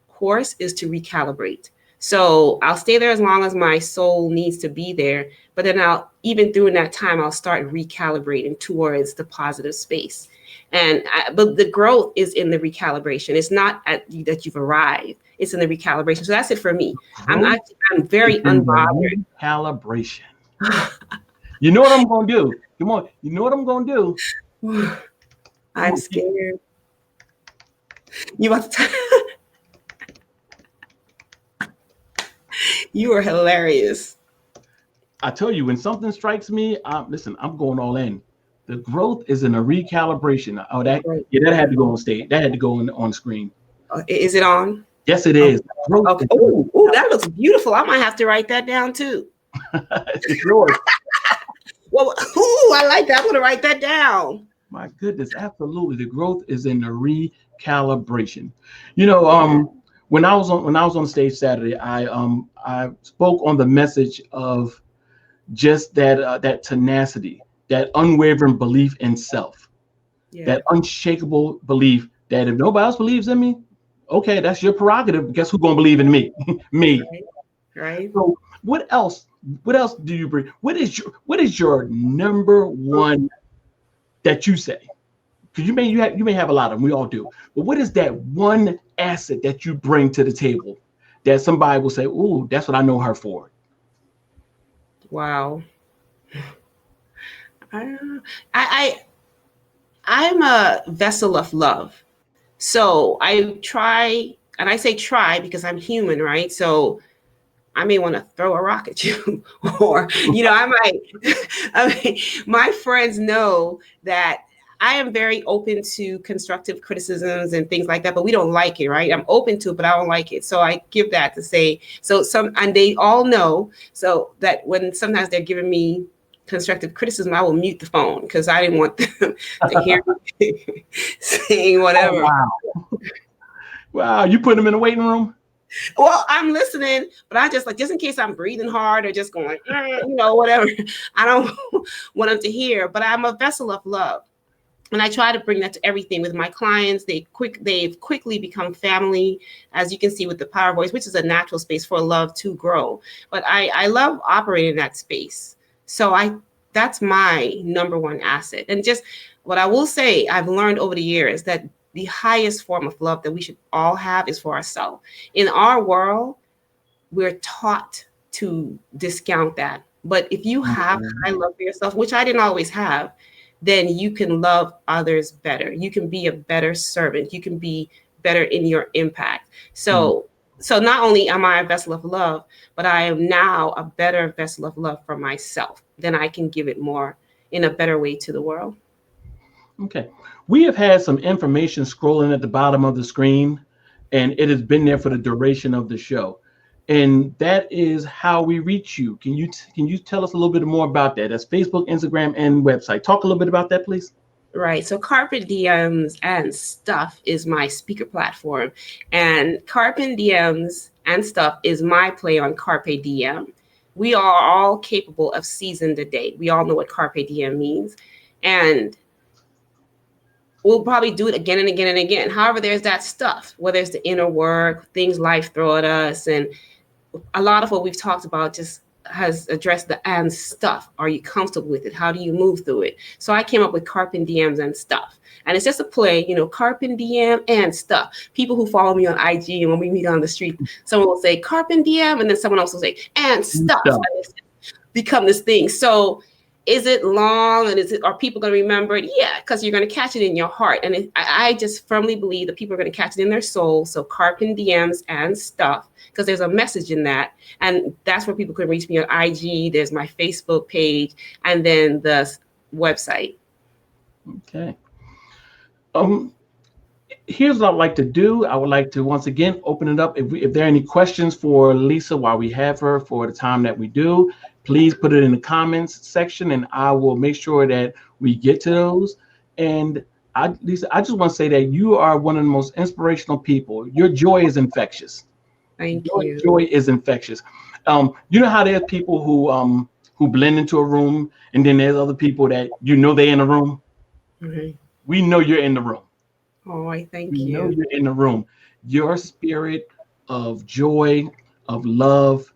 course is to recalibrate. So I'll stay there as long as my soul needs to be there. But then even during that time, I'll start recalibrating towards the positive space. But the growth is in the recalibration. It's not that you've arrived. It's in the recalibration. So that's it for me. Growth I'm is very in unbothered. the recalibration. You know what I'm going to do? Come on. You know what I'm going to do? I'm I'm gonna keep- scared. You want to? You are hilarious. I tell you, when something strikes me, listen, I'm going all in. The growth is in a recalibration. Oh, Right. that had to go on stage. That had to go on screen. Is it on? Yes, it Okay. is. Growth Okay. Oh, that looks beautiful. I might have to write that down too. it's yours. Well, I like that. I'm gonna write that down. My goodness, absolutely. The growth is in the recalibration. You know, when I was on stage Saturday, I spoke on the message of just that tenacity, that unwavering belief in self, Yeah. that unshakable belief that if nobody else believes in me, okay, that's your prerogative. Guess who's gonna believe in me? Me. Right. Right. So what else? What else do you bring? What is your number one that you say? Because you may have a lot of them. We all do. But what is that one asset that you bring to the table that somebody will say, "Ooh, that's what I know her for"? Wow. I, I I'm a vessel of love. So I try, and I say try because I'm human, right? So I may want to throw a rock at you, or I might. I mean, my friends know that I am very open to constructive criticisms and things like that, but we don't like it, right? I'm open to it, but I don't like it. So I give that to say, and they all know, so that when sometimes they're giving me constructive criticism, I will mute the phone because I didn't want them to hear me saying Oh, whatever. wow. Wow, you put them in the waiting room? Well, I'm listening, but I just in case I'm breathing hard or just going, whatever. I don't want them to hear, but I'm a vessel of love. And I try to bring that to everything with my clients. They've quickly become family, as you can see with the Power Voice, which is a natural space for love to grow. But I love operating in that space. So that's my number one asset. And just what I will say, I've learned over the years that the highest form of love that we should all have is for ourselves. In our world, we're taught to discount that. But if you have high love for yourself, which I didn't always have, then you can love others better. You can be a better servant. You can be better in your impact. So not only am I a vessel of love, but I am now a better vessel of love for myself. Then I can give it more in a better way to the world. Okay. We have had some information scrolling at the bottom of the screen, and it has been there for the duration of the show. And that is how we reach you. Can you tell us a little bit more about that? That's Facebook, Instagram, and website. Talk a little bit about that, please. Right. So Carpe Diems and Stuff is my speaker platform. And Carpe Diems and Stuff is my play on Carpe Diem. We are all capable of seizing the day. We all know what Carpe Diem means. And we'll probably do it again and again and again. However, there's that stuff, whether it's the inner work, things life throw at us. And a lot of what we've talked about just has addressed the and stuff. Are you comfortable with it? How do you move through it? So I came up with Carpe Diems and Stuff. And it's just a play, Carpe Diem and Stuff. People who follow me on IG and when we meet on the street, someone will say Carpe Diem and then someone else will say and stuff. And it's become this thing. So is it long and are people going to remember it? Yeah, because you're going to catch it in your heart. And I just firmly believe that people are going to catch it in their soul. So Carpe Diems and Stuff, because there's a message in that. And that's where people can reach me on IG. There's my Facebook page and then the website. Okay. Here's what I'd like to do. I would like to once again open it up. If there are any questions for Lisa while we have her for the time that we do, please put it in the comments section and I will make sure that we get to those. And Lisa, I just want to say that you are one of the most inspirational people. Your joy is infectious. Thank Your you. joy is infectious. You know how there's people who blend into a room and then there's other people that they're in the room? Mm-hmm. We know you're in the room. Oh, I thank We you. know you're in the room. Your spirit of joy, of love,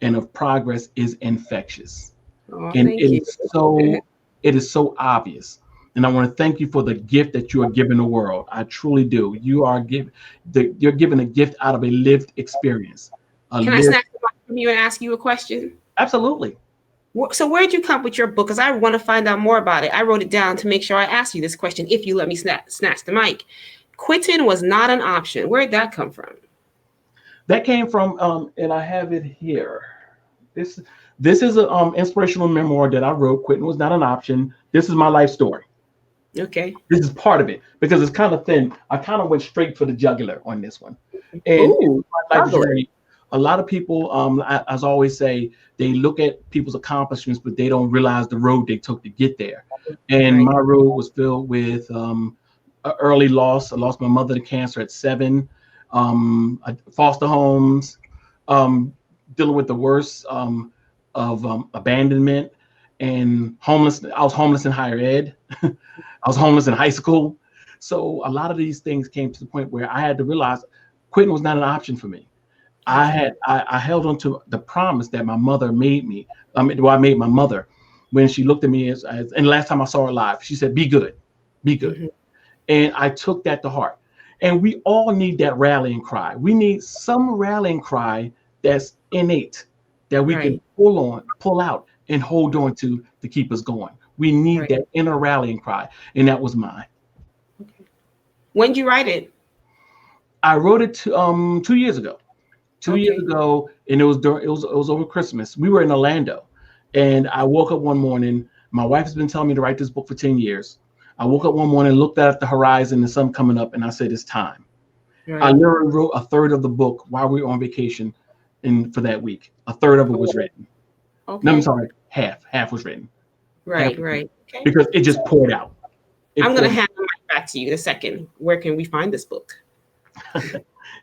and of progress is infectious. Oh, And thank it you. is so obvious. And I want to thank you for the gift that you are giving the world. I truly do. You're giving a gift out of a lived experience. Can I snatch the mic from you and ask you a question? Absolutely. So where did you come up with your book? Because I want to find out more about it. I wrote it down to make sure I ask you this question, if you let me snatch the mic. Quitting was not an option. Where did that come from? That came from, and I have it here. This is an inspirational memoir that I wrote. Quitting was not an option. This is my life story. Okay. This is part of it because it's kind of thin. I kind of went straight for the jugular on this one. And my life journey, a lot of people, as I always say, they look at people's accomplishments, but they don't realize the road they took to get there. And my road was filled with early loss. I lost my mother to cancer at 7, foster homes, dealing with the worst of abandonment and homeless. I was homeless in higher ed. I was homeless in high school. So a lot of these things came to the point where I had to realize quitting was not an option for me. I held on to the promise that my mother made me. I made my mother when she looked at me and the last time I saw her live, she said, be good, be good. Mm-hmm. And I took that to heart. And we all need that rallying cry. We need some rallying cry that's innate, that we can pull out and hold on to keep us going. We need that inner rallying cry. And that was mine. Okay. When did you write it? I wrote it 2 years ago. 2 years ago, and it was over Christmas. We were in Orlando, and I woke up one morning. My wife has been telling me to write this book for 10 years. I woke up one morning, looked out at the horizon, the sun coming up, and I said, it's time. Right. I literally wrote a third of the book while we were on vacation for that week. A third of it was written. Okay. No, I'm sorry, half was written. Right. Okay. Because it just poured out. I'm going to hand the mic back to you in a second. Where can we find this book?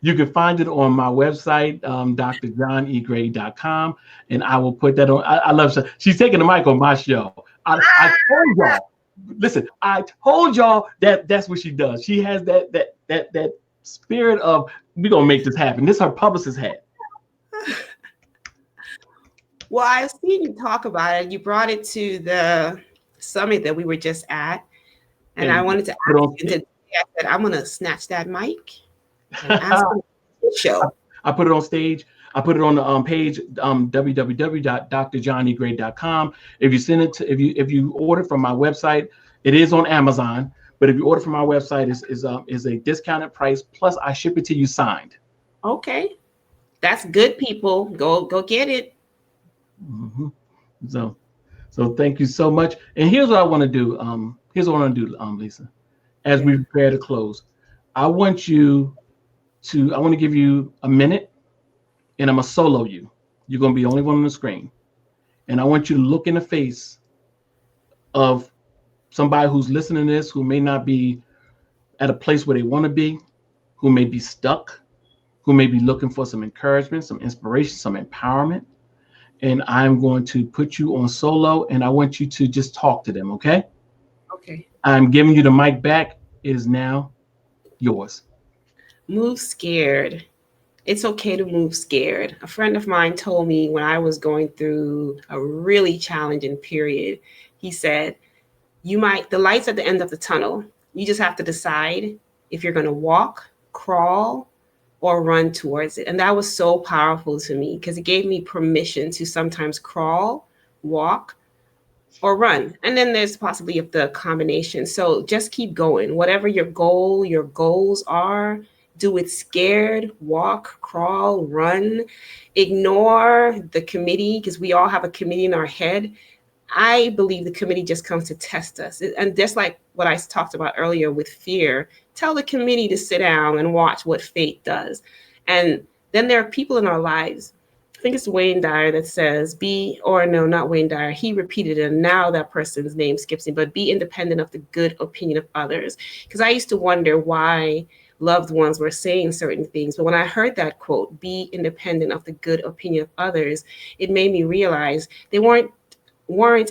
You can find it on my website, drjohnegray.com, and I will put that on. I love her. She's taking the mic on my show. I told y'all. Listen, I told y'all that's what she does. She has that spirit of, we're gonna make this happen. This is her publicist hat. Well, I've seen you talk about it. You brought it to the summit that we were just at, and I wanted to ask you today. I said, I'm gonna snatch that mic. Show. I put it on stage. I put it on the page, www.drjohnegray.com. If you send it to, if you order from my website, it is on Amazon. But if you order from my website, is a discounted price. Plus, I ship it to you signed. Okay, that's good, people. Go get it. Mm-hmm. So thank you so much. And here's what I want to do. Lisa, as we prepare to close, I want you I want to give you a minute, and I'm going to solo you. You're going to be the only one on the screen. And I want you to look in the face of somebody who's listening to this, who may not be at a place where they want to be, who may be stuck, who may be looking for some encouragement, some inspiration, some empowerment. And I'm going to put you on solo, and I want you to just talk to them, okay? Okay. I'm giving you the mic back. It is now yours. Move scared. It's okay to move scared. A friend of mine told me when I was going through a really challenging period, he said, the light's at the end of the tunnel. You just have to decide if you're going to walk, crawl, or run towards it. And that was so powerful to me because it gave me permission to sometimes crawl, walk, or run. And then there's possibly the combination. So just keep going. Whatever your goals are, do it scared, walk, crawl, run. Ignore the committee because we all have a committee in our head. I believe the committee just comes to test us. And just like what I talked about earlier with fear, tell the committee to sit down and watch what fate does. And then there are people in our lives. I think it's Wayne Dyer that says, not Wayne Dyer. He repeated it, and now that person's name skips me, but be independent of the good opinion of others. Because I used to wonder why loved ones were saying certain things. But when I heard that quote, be independent of the good opinion of others, it made me realize they weren't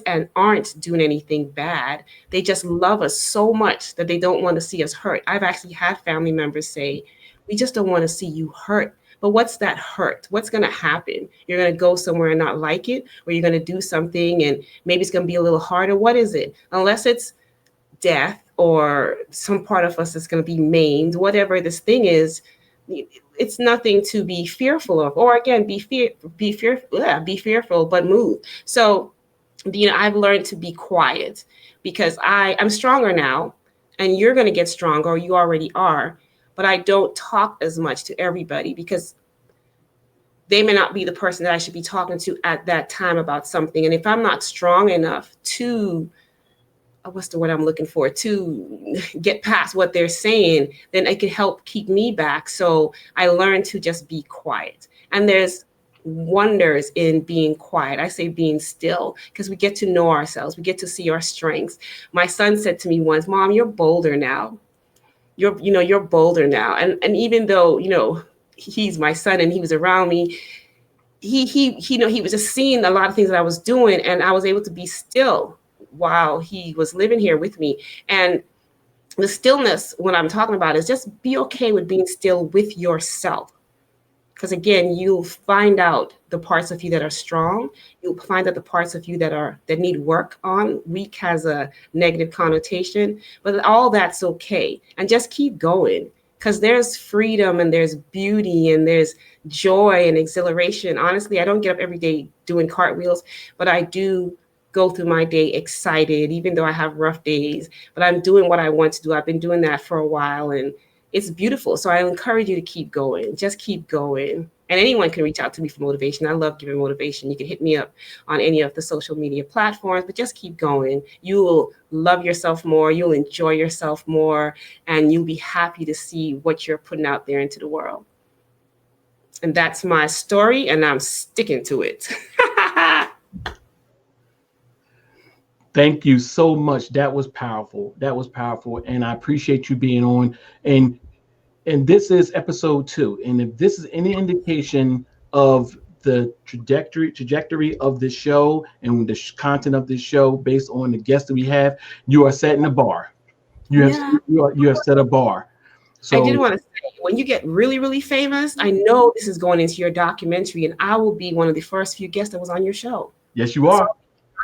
and aren't doing anything bad. They just love us so much that they don't want to see us hurt. I've actually had family members say, we just don't want to see you hurt. But what's that hurt? What's going to happen? You're going to go somewhere and not like it, or you're going to do something and maybe it's going to be a little harder. What is it? Unless it's death or some part of us that's going to be maimed, whatever this thing is, it's nothing to be fearful of. Or again, be fearful, but move. So I've learned to be quiet because I'm stronger now, and you're going to get stronger, or you already are. But I don't talk as much to everybody because they may not be the person that I should be talking to at that time about something. And if I'm not strong enough to, what's the word I'm looking for, to get past what they're saying, then it can help keep me back. So I learned to just be quiet. And there's wonders in being quiet. I say being still, because we get to know ourselves. We get to see our strengths. My son said to me once, Mom, you're bolder now. You're bolder now. And even though, he's my son and he was around me, he was just seeing a lot of things that I was doing, and I was able to be still while he was living here with me. And the stillness, what I'm talking about, is just be okay with being still with yourself. Because again, you'll find out the parts of you that are strong. You'll find out the parts of you that need work on. Weak has a negative connotation, but all that's okay. And just keep going, because there's freedom and there's beauty and there's joy and exhilaration. Honestly, I don't get up every day doing cartwheels, but I do go through my day excited, even though I have rough days. But I'm doing what I want to do. I've been doing that for a while, and it's beautiful. So I encourage you to keep going. Just keep going. And anyone can reach out to me for motivation. I love giving motivation. You can hit me up on any of the social media platforms, but just keep going. You will love yourself more. You'll enjoy yourself more, and you'll be happy to see what you're putting out there into the world. And that's my story, and I'm sticking to it. Thank you so much. That was powerful. And I appreciate you being on. And this is episode 2. And if this is any indication of the trajectory of this show and the content of this show based on the guests that we have, you are setting a bar. You have set a bar. So I did want to say, when you get really, really famous, I know this is going into your documentary, and I will be one of the first few guests that was on your show. Yes, you are.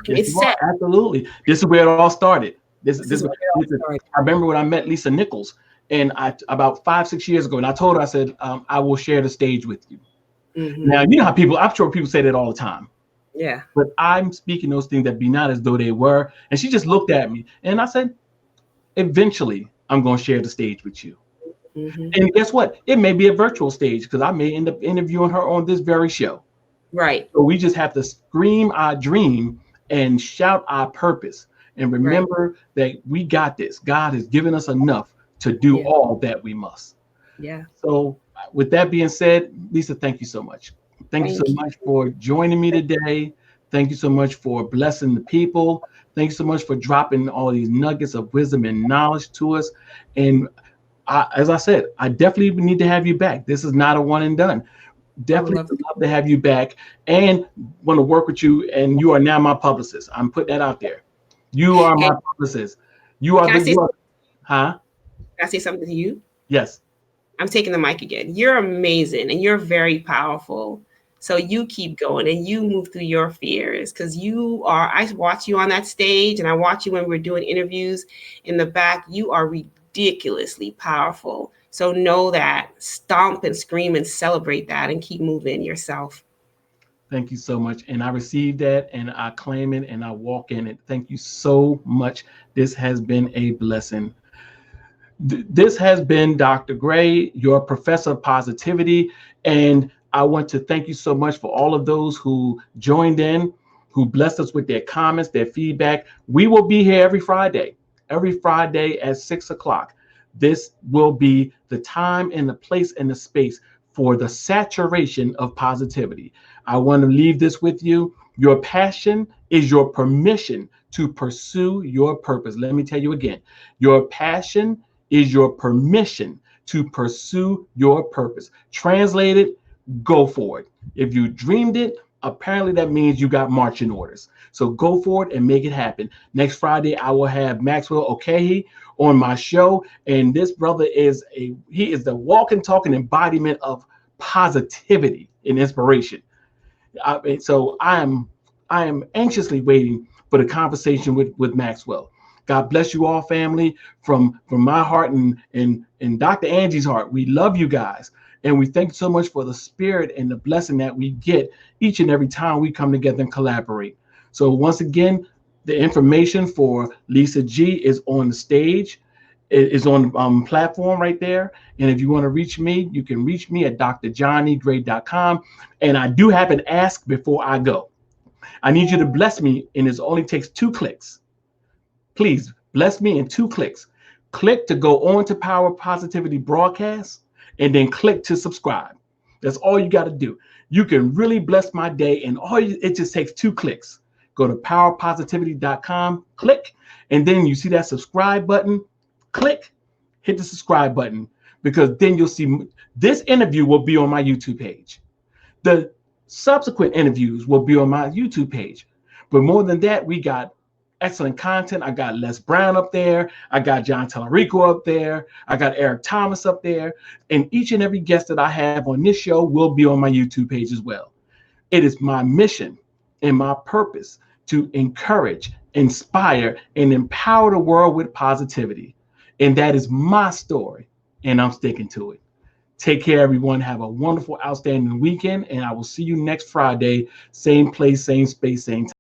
It's set. Absolutely. This is where it all started. I remember when I met Lisa Nichols, and about 5-6 years ago, and I told her, I said, I will share the stage with you. Mm-hmm. Now, you know how I'm sure people say that all the time. Yeah. But I'm speaking those things that be not as though they were. And she just looked at me, and I said, eventually, I'm going to share the stage with you. Mm-hmm. And guess what? It may be a virtual stage, because I may end up interviewing her on this very show. Right. So we just have to scream our dream and shout our purpose. And remember that we got this. God has given us enough to do all that we must. Yeah. So with that being said, Lisa, thank you so much. Thank you so Thank you. much for joining me today. Thank you so much for blessing the people. Thank you so much for dropping all these nuggets of wisdom and knowledge to us. And as I said, I definitely need to have you back. This is not a one and done. I would Definitely love would love to have you back and want to work with you. And you are now my publicist. I'm putting that out there. You are Hey, my publicist. You are can I the, say, you are, huh? can I say something to you? Yes. I'm taking the mic again. You're amazing and you're very powerful. So you keep going and you move through your fears because you are. I watch you on that stage and I watch you when we're doing interviews in the back. You are ridiculously powerful. So know that, stomp and scream and celebrate that and keep moving yourself. Thank you so much. And I receive that and I claim it and I walk in it. Thank you so much. This has been a blessing. This has been Dr. Gray, your professor of positivity. And I want to thank you so much for all of those who joined in, who blessed us with their comments, their feedback. We will be here every Friday at 6 o'clock. This will be the time and the place and the space for the saturation of positivity. I want to leave this with you. Your passion is your permission to pursue your purpose. Let me tell you again, your passion is your permission to pursue your purpose. Translated, go for it. If you dreamed it, apparently that means you got marching orders. So go for it and make it happen. Next Friday, I will have Maxwell Okehi on my show. And this brother he is the walking, talking embodiment of positivity and inspiration. So I am anxiously waiting for the conversation with Maxwell. God bless you all, family, from my heart and Dr. Angie's heart. We love you guys. And we thank you so much for the spirit and the blessing that we get each and every time we come together and collaborate. So once again, the information for Lisa G is on the stage. It is on the platform right there. And if you want to reach me, you can reach me at drjohnnygray.com. And I do have an ask before I go. I need you to bless me, and it only takes 2 clicks. Please bless me in 2 clicks. Click to go on to Power Positivity Broadcast, and then click to subscribe. That's all you got to do. You can really bless my day, and it just takes 2 clicks. Go to powerpositivity.com, click, and then you see that subscribe button. Click, hit the subscribe button, because then you'll see this interview will be on my YouTube page. The subsequent interviews will be on my YouTube page. But more than that, we got excellent content. I got Les Brown up there. I got John Tallarico up there. I got Eric Thomas up there. And each and every guest that I have on this show will be on my YouTube page as well. It is my mission and my purpose to encourage, inspire, and empower the world with positivity. And that is my story, and I'm sticking to it. Take care, everyone. Have a wonderful, outstanding weekend, and I will see you next Friday. Same place, same space, same time.